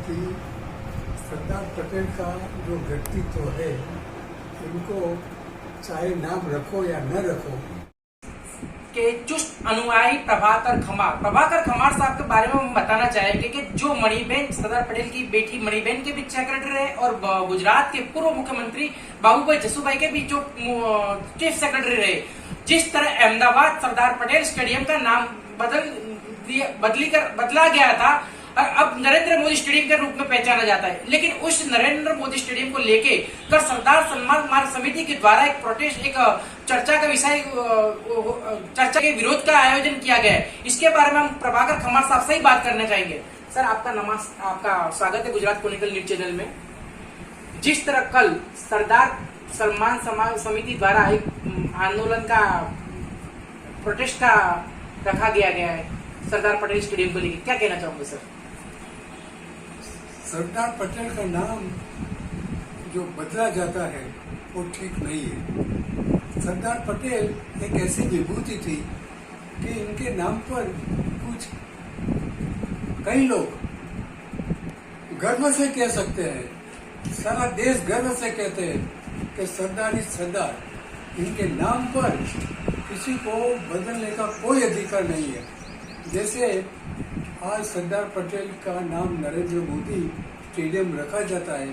कि सरदार पटेल का जो व्यक्तित्व है, उनको चाहे नाम रखो या न रखो, के चुस्त अनुयायी प्रभाकर खमार साहब के बारे में हम बताना चाहेंगे कि जो मणिबेन सरदार पटेल की बेटी मणिबेन के भी सेक्रेटरी रहे और गुजरात के पूर्व मुख्यमंत्री बाबूभाई जसूभाई के भी जो चीफ सेक्रेटरी रहे। जिस तरह अहमदाबाद सरदार पटेल स्टेडियम का नाम बदला गया था और अब नरेंद्र मोदी स्टेडियम के रूप में पहचाना जाता है, लेकिन उस नरेंद्र मोदी स्टेडियम को लेके कर सरदार सम्मान मार्ग समिति के द्वारा एक प्रोटेस्ट, एक चर्चा का विषय, चर्चा के विरोध का आयोजन किया गया है। इसके बारे में हम प्रभाकर खमार साहब से ही बात करना चाहेंगे। सर, आपका स्वागत है गुजरात क्रॉनिकल न्यूज चैनल में। जिस तरह कल सरदार सम्मान समिति द्वारा एक आंदोलन का प्रोटेस्ट का रखा गया है सरदार पटेल स्टेडियम को लेकर, क्या कहना चाहोगे सर? सरदार पटेल का नाम जो बदला जाता है वो ठीक नहीं है। सरदार पटेल एक ऐसी विभूति थी कि इनके नाम पर कुछ कई लोग गर्व से कह सकते हैं, सारा देश गर्व से कहते हैं कि सरदार इज सरदार। इनके नाम पर किसी को बदलने का कोई अधिकार नहीं है। जैसे आज सरदार पटेल का नाम नरेंद्र मोदी स्टेडियम रखा जाता है,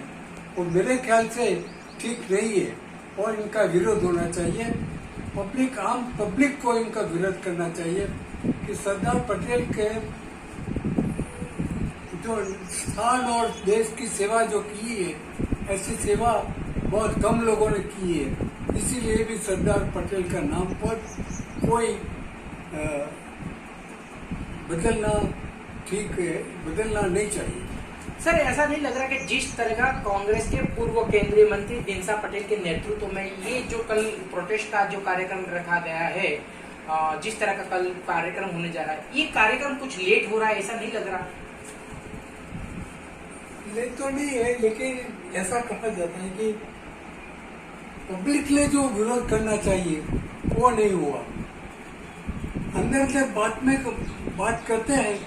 वो मेरे ख्याल से ठीक नहीं है और इनका विरोध होना चाहिए। आम पब्लिक को इनका विरोध करना चाहिए कि सरदार पटेल के जो स्थान और देश की सेवा जो की है, ऐसी सेवा बहुत कम लोगों ने की है। इसीलिए भी सरदार पटेल का नाम पर कोई बदलना नहीं चाहिए। सर, ऐसा नहीं लग रहा कि जिस तरह का कांग्रेस के पूर्व केंद्रीय मंत्री दिनसा पटेल के नेतृत्व में ये जो कल प्रोटेस्ट का जो कार्यक्रम रखा गया है, जिस तरह का कल कार्यक्रम होने जा रहा है, ये कार्यक्रम कुछ लेट हो रहा है, ऐसा नहीं लग रहा? लेट तो नहीं है, लेकिन ऐसा कहा जाता है कि पब्लिक ने जो विरोध करना चाहिए वो नहीं हुआ। अंदर से बात करते हैं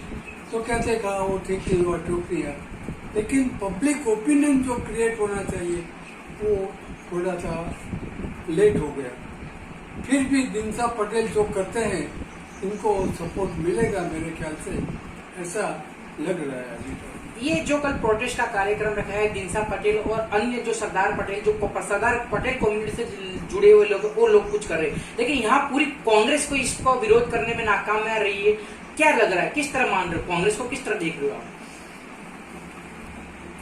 तो कहते हैं कहा वो ठीक नहीं हुआ, ठीक नहीं है, लेकिन पब्लिक ओपिनियन जो क्रिएट होना चाहिए वो थोड़ा सा लेट हो गया। फिर भी दिनसा पटेल जो करते हैं इनको सपोर्ट मिलेगा मेरे ख्याल से, ऐसा लग रहा है अभी तो। ये जो कल प्रोटेस्ट का कार्यक्रम रखा है, दिनसा पटेल और अन्य जो सरदार पटेल कम्युनिटी से जुड़े हुए लोग, वो लोग कुछ कर रहे हैं, लेकिन यहाँ पूरी कांग्रेस को इसको विरोध करने में नाकाम रही है। क्या लग रहा है, किस तरह मान रहे हो, कांग्रेस को किस तरह देख रहे हो आप?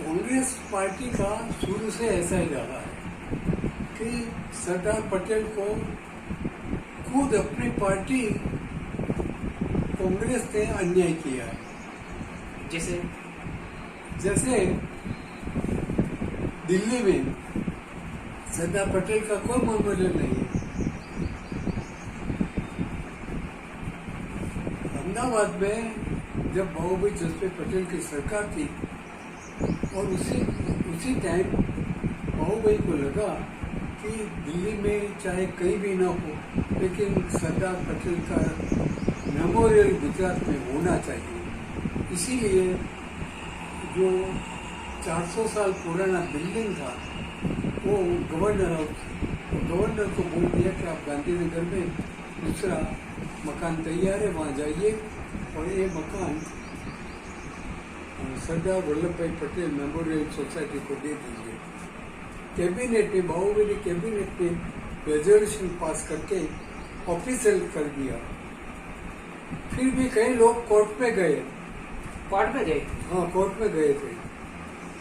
कांग्रेस पार्टी का शुरू से ऐसा ही रहा है कि सरदार पटेल को खुद अपनी पार्टी कांग्रेस ने अन्याय किया है। जैसे दिल्ली में सरदार पटेल का कोई मेमोरियल नहीं है। अहमदाबाद में जब बाबूभाई जसूभाई पटेल की सरकार थी और उसी टाइम बाबूभाई को लगा कि दिल्ली में चाहे कहीं भी ना हो, लेकिन सरदार पटेल का मेमोरियल गुजरात में होना चाहिए। इसीलिए जो 400 साल पुराना बिल्डिंग था वो गवर्नर को बोल दिया कि आप गांधीनगर में दूसरा मकान तैयार है, वहाँ जाइए और ये मकान सरदार वल्लभ भाई पटेल मेमोरियल सोसाइटी को दे दीजिए। कैबिनेट ने, बाहुबली कैबिनेट ने रेजोल्यूशन पास करके ऑफिशियल कर दिया। फिर भी कई लोग कोर्ट में गए। हाँ, कोर्ट में गए थे।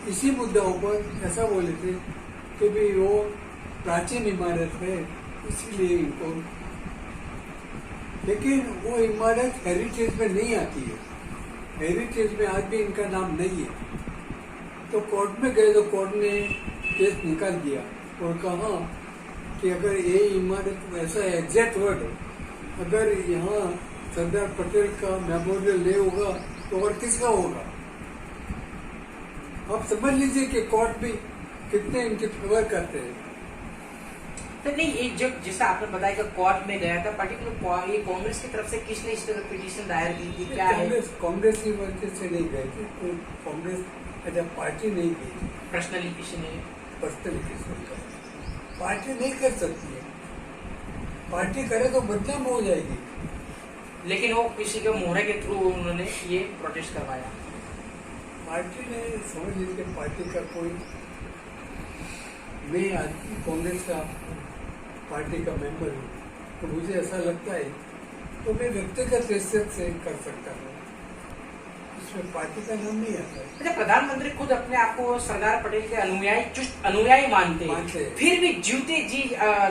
इसी मुद्दाओं पर ऐसा बोले थे कि भी वो प्राचीन इमारत है, इसीलिए इनको, लेकिन वो इमारत हेरिटेज में नहीं आती है। हेरिटेज में आज भी इनका नाम नहीं है। तो कोर्ट में गए तो कोर्ट ने केस निकाल दिया और कहा कि अगर ये इमारत, ऐसा एग्जैक्ट वर्ड, अगर यहाँ सरदार पटेल का मेमोरियल नहीं होगा तो और किसका होगा? आप समझ लीजिए कि कोर्ट भी कितने इनके फेवर करते हैं। तो नहीं, एक जब जैसा आपने बताया कि कोर्ट में गया था, पर्टिकुलर ये कांग्रेस की तरफ से किसने इस तरह पिटीशन दायर की थी, क्या है? कांग्रेस की वजह से नहीं गए थे, तो कांग्रेस अच्छा, पार्टी नहीं की, पर्सनली किसी ने? पर्सनल किसी का पार्टी नहीं कर सकती है। पार्टी करे तो बदनाम हो जाएगी। लेकिन वो किसी के मोहरे के थ्रू उन्होंने ये प्रोटेस्ट करवाया। पार्टी ने समझ लीजिए कि पार्टी का कोई, मैं आज कांग्रेस का पार्टी का मेंबर हूँ, तो मुझे ऐसा लगता है तो मैं व्यक्तिगत हैसियत से कर सकता हूँ, इसमें पार्टी का नाम नहीं आता है। अच्छा, प्रधानमंत्री खुद अपने आप को सरदार पटेल के अनुयायी मानते हैं, फिर भी जीवते जी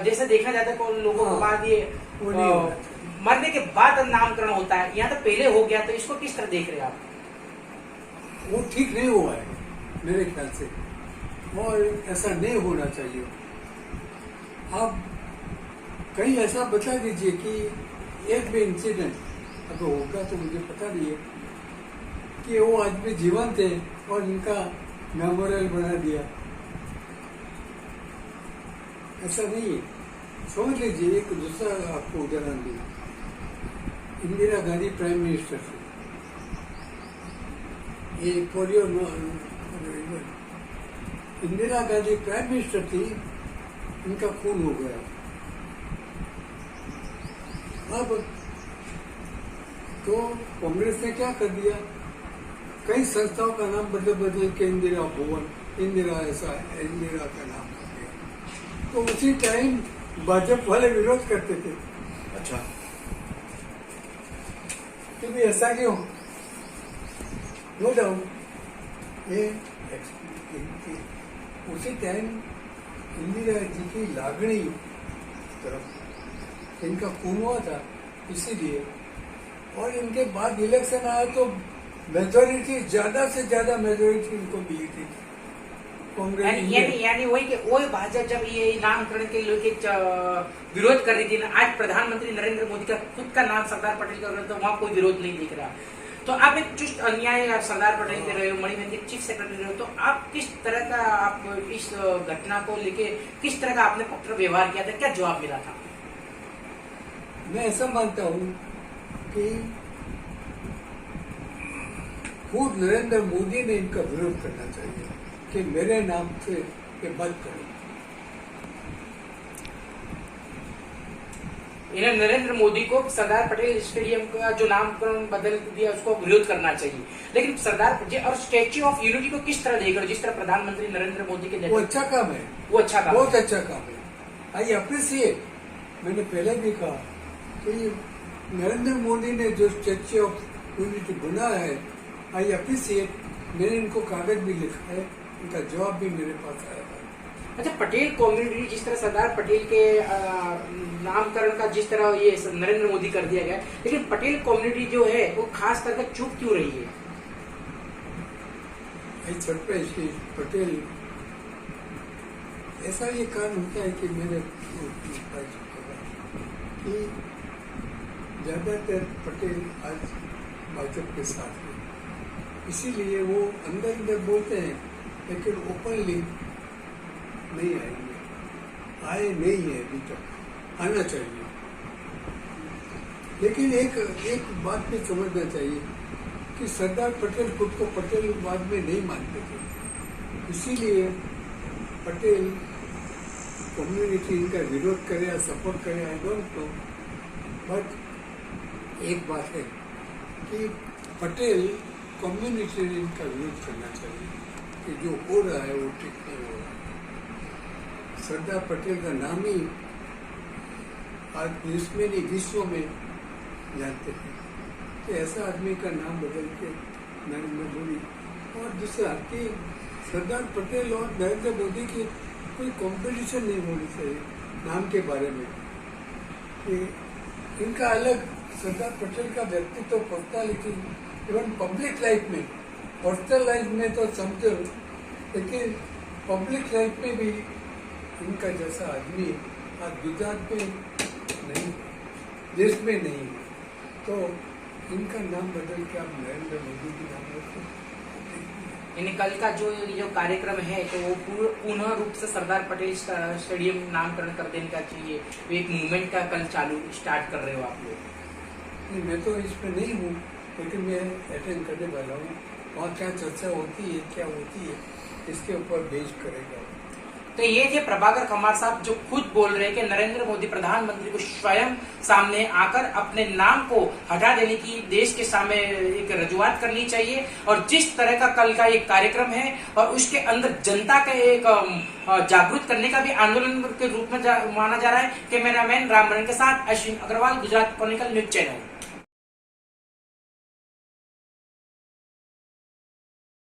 जैसे देखा जाता है को लोगों के बाद ये मरने के बाद नामकरण होता है, यहाँ तो पहले हो गया, तो इसको किस तरह देख रहे हैं आप? वो ठीक नहीं हुआ है मेरे ख्याल से, और ऐसा नहीं होना चाहिए। आप कहीं ऐसा बता दीजिए कि एक भी इंसिडेंट अगर होगा तो मुझे पता नहीं है कि वो आदमी जीवन थे और इनका मेमोरियल बना दिया, ऐसा नहीं है। समझ लीजिए, एक दूसरा आपको उदाहरण दी, इंदिरा गांधी प्राइम मिनिस्टर थी, ये for your Indira Gandhi prime minister थी, इनका खून हो गया। अब तो कांग्रेस ने क्या कर दिया, कई संस्थाओं का नाम बदल के इंदिरा भवन, इंदिरा ऐसा, इंदिरा का नाम कर दिया। तो उसी टाइम भाजपा वाले विरोध करते थे। अच्छा, कि भी ऐसा क्यों? नो डाउट ये उसी टाइम इंदिरा जी की लागणी तरफ इनका खून हुआ था, इसीलिए। और इनके बाद इलेक्शन आया तो मेजोरिटी, ज्यादा से ज्यादा मेजोरिटी इनको मिली थी कांग्रेस। यानी वही भाजपा जब ये नामकरण के लोग विरोध कर रही थी ना, आज प्रधानमंत्री नरेंद्र मोदी का खुद का नाम सरदार पटेल का तो वहाँ कोई विरोध नहीं दिख रहा। तो आप एक चुस्त अन्याय सरदार पटेल के रहे हो, मणिबेन के चीफ सेक्रेटरी रहे हो, तो आप किस तरह का, आप इस घटना को लेके किस तरह का आपने पत्र व्यवहार किया था, क्या जवाब मिला था? मैं ऐसा मानता हूँ कि खुद नरेंद्र मोदी ने इनका विरोध करना चाहिए कि मेरे नाम से ये बंद करें। इन्हें नरेंद्र मोदी को सरदार पटेल स्टेडियम का जो नामकरण बदल दिया उसको विरोध करना चाहिए, लेकिन सरदार जी और स्टैच्यू ऑफ यूनिटी को किस तरह देख रहे हो, जिस तरह प्रधानमंत्री नरेंद्र मोदी के वो अच्छा काम है, वो अच्छा काम, बहुत अच्छा काम है। आई अप्रिशिएट, मैंने पहले भी कहा कि नरेंद्र मोदी ने जो स्टैच्यू ऑफ यूनिटी बनाया है, आई अप्रिशिएट। मैंने इनको कागज भी लिखा है, उनका जवाब भी मेरे पास आया था। अच्छा, पटेल कम्युनिटी जिस तरह सरदार पटेल के नामकरण का जिस तरह ये नरेंद्र मोदी कर दिया गया, लेकिन पटेल कम्युनिटी जो है वो खास करके चुप क्यों रही है? सरप्राइज की पटेल, ऐसा ये कारण होता है कि मेरे कि ज्यादातर पटेल आज भाजपा के साथ हैं, इसीलिए वो अंदर अंदर बोलते हैं, लेकिन ओपनली नहीं आएंगे, आए नहीं है अभी तक, आना चाहिए। लेकिन एक बात भी समझना चाहिए कि सरदार पटेल खुद को पटेलवाद में नहीं मानते थे, इसीलिए पटेल कम्युनिटी इनका विरोध करे या सपोर्ट करे, आई डोंट नो। बट एक बात है कि पटेल कम्युनिटी ने इनका विरोध करना चाहिए कि जो हो रहा है वो ठीक नहीं हो रहा है। सरदार पटेल का नाम ही आज देश में नहीं विश्व में जानते हैं कि ऐसा आदमी का नाम बदल के नरेंद्र मोदी। और दूसरा कि सरदार पटेल और नरेंद्र मोदी की कोई कंपटीशन नहीं होनी चाहिए नाम के बारे में, कि इनका अलग, सरदार पटेल का व्यक्तित्व, पर्सनालिटी, इवन पब्लिक लाइफ में, पर्सनल लाइफ में तो समझो, लेकिन पब्लिक लाइफ में भी इनका जैसा आदमी आज गुजरात में नहीं, देश में नहीं, तो इनका नाम बदल के आप नरेंद्र मोदी की नाम रखो। यानी कल का जो कार्यक्रम है तो वो पुनः रूप से सरदार पटेल स्टेडियम नामकरण कर देने का चाहिए, तो एक मूवमेंट का कल स्टार्ट कर रहे हो आप लोग? नहीं, मैं तो इसमें नहीं हूँ, लेकिन मैं अटेंड करने वाला हूँ वहाँ क्या चर्चा होती है, क्या होती है, इसके ऊपर बेस करेगा। तो ये थे प्रभाकर कमार साहब, जो खुद बोल रहे हैं कि नरेंद्र मोदी प्रधानमंत्री को स्वयं सामने आकर अपने नाम को हटा देने की देश के सामने एक रजूआत करनी चाहिए। और जिस तरह का कल का एक कार्यक्रम है और उसके अंदर जनता का एक जागरूक करने का भी आंदोलन के रूप में माना जा रहा है। कैमरामैन रामबरन के साथ Ashwin Agarwal, Gujarat chronicle news channel.